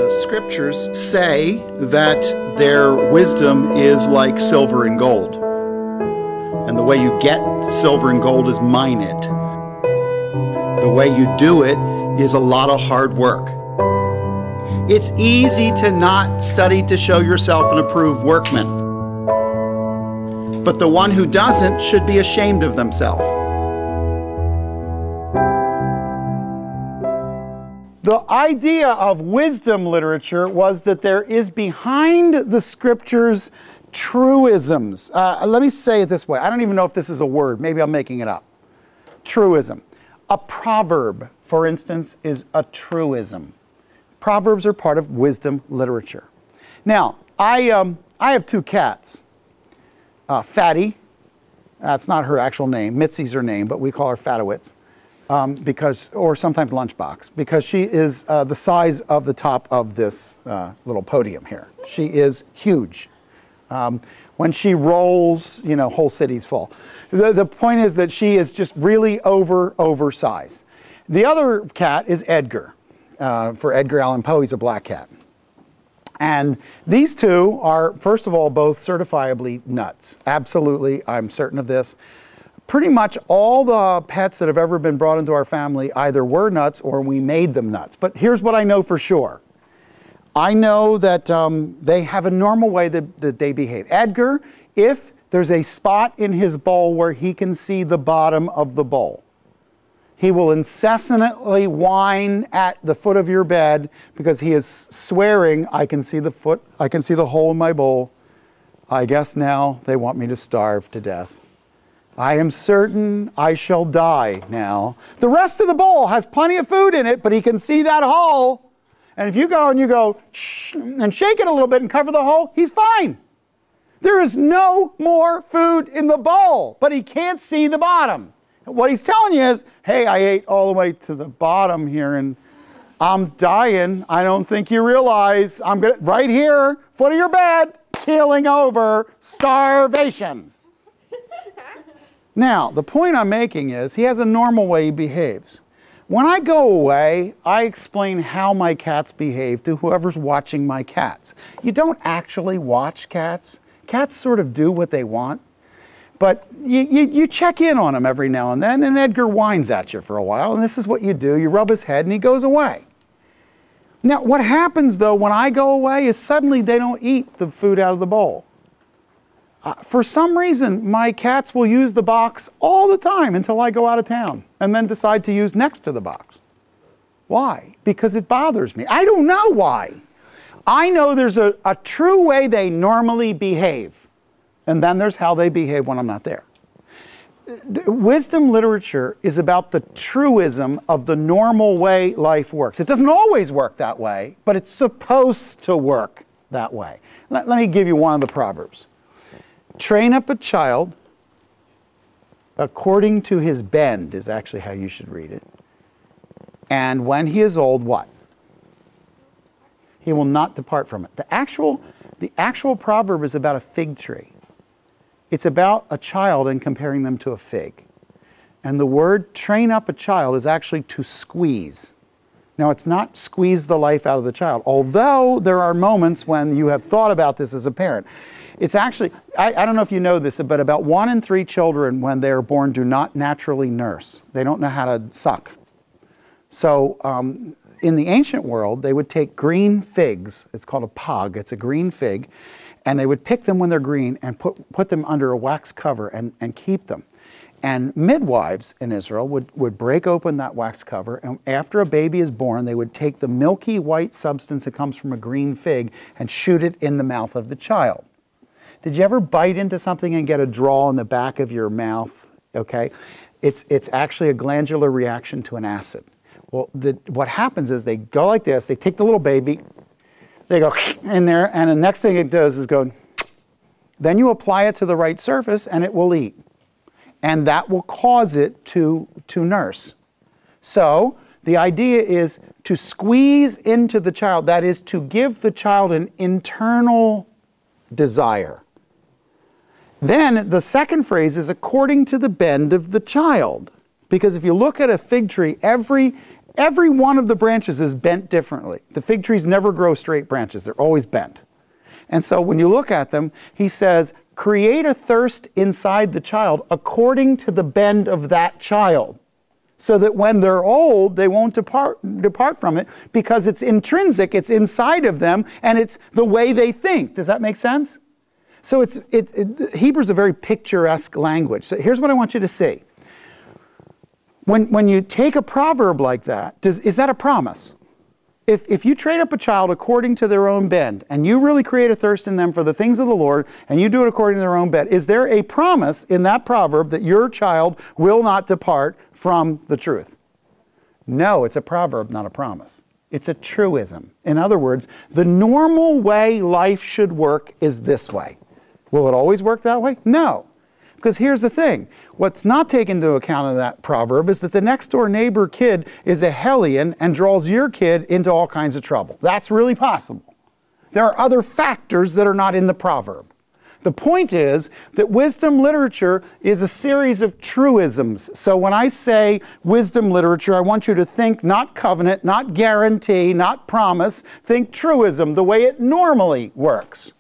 The scriptures say that their wisdom is like silver and gold. And the way you get silver and gold is mine it. The way you do it is a lot of hard work. It's easy to not study to show yourself an approved workman. But the one who doesn't should be ashamed of themselves. The idea of wisdom literature was that there is behind the scriptures truisms. Let me say it this way. I don't even know if this is a word. Maybe I'm making it up. Truism. A proverb, for instance, is a truism. Proverbs are part of wisdom literature. Now, I have two cats. Fatty, that's not her actual name. Mitzi's her name, but we call her Fatowitz. Or sometimes Lunchbox, because she is the size of the top of this little podium here. She is huge. When she rolls, you know, whole cities fall. The point is that she is just really oversized. The other cat is Edgar. For Edgar Allan Poe, he's a black cat. And these two are, first of all, both certifiably nuts. Absolutely, I'm certain of this. Pretty much all the pets that have ever been brought into our family either were nuts or we made them nuts. But here's what I know for sure. I know that they have a normal way that they behave. Edgar, if there's a spot in his bowl where he can see the bottom of the bowl, he will incessantly whine at the foot of your bed because he is swearing, I can see the foot, I can see the hole in my bowl. I guess now they want me to starve to death. I am certain I shall die now. The rest of the bowl has plenty of food in it, but he can see that hole. And if you go and you go, shh, and shake it a little bit and cover the hole, he's fine. There is no more food in the bowl, but he can't see the bottom. What he's telling you is, hey, I ate all the way to the bottom here and I'm dying. I don't think you realize I'm gonna, right here, foot of your bed, keeling over, starvation. Now, the point I'm making is he has a normal way he behaves. When I go away, I explain how my cats behave to whoever's watching my cats. You don't actually watch cats. Cats sort of do what they want. But you check in on him every now and then, and Edgar whines at you for a while, and this is what you do. You rub his head, and he goes away. Now, what happens, though, when I go away is suddenly they don't eat the food out of the bowl. For some reason, my cats will use the box all the time until I go out of town and then decide to use next to the box. Why? Because it bothers me. I don't know why. I know there's a true way they normally behave, and then there's how they behave when I'm not there. Wisdom literature is about the truism of the normal way life works. It doesn't always work that way, but it's supposed to work that way. Let me give you one of the Proverbs. Train up a child according to his bend is actually how you should read it. And when he is old, what? He will not depart from it. The actual proverb is about a fig tree. It's about a child and comparing them to a fig. And the word train up a child is actually to squeeze. Now, it's not squeeze the life out of the child, although there are moments when you have thought about this as a parent. It's actually, I don't know if you know this, but about 1 in 3 children when they're born do not naturally nurse. They don't know how to suck. So in the ancient world, they would take green figs. It's called a pog. It's a green fig. And they would pick them when they're green and put them under a wax cover and keep them. And midwives in Israel would break open that wax cover, and after a baby is born, they would take the milky white substance that comes from a green fig and shoot it in the mouth of the child. Did you ever bite into something and get a draw in the back of your mouth? Okay, it's actually a glandular reaction to an acid. Well, what happens is they go like this, they take the little baby, they go in there, and the next thing it does is go, then you apply it to the right surface and it will eat. And that will cause it to nurse. So the idea is to squeeze into the child, that is to give the child an internal desire. Then the second phrase is according to the bend of the child. Because if you look at a fig tree, every every one of the branches is bent differently. The fig trees never grow straight branches. They're always bent. And so when you look at them, he says, create a thirst inside the child according to the bend of that child, so that when they're old, they won't depart from it, because it's intrinsic, it's inside of them, and it's the way they think. Does that make sense? So Hebrew is a very picturesque language. So here's what I want you to see. When you take a proverb like that, is that a promise? If you train up a child according to their own bend, and you really create a thirst in them for the things of the Lord, and you do it according to their own bend, is there a promise in that proverb that your child will not depart from the truth? No, it's a proverb, not a promise. It's a truism. In other words, the normal way life should work is this way. Will it always work that way? No. Because here's the thing, what's not taken into account in that proverb is that the next door neighbor kid is a hellion and draws your kid into all kinds of trouble. That's really possible. There are other factors that are not in the proverb. The point is that wisdom literature is a series of truisms. So when I say wisdom literature, I want you to think not covenant, not guarantee, not promise. Think truism, the way it normally works.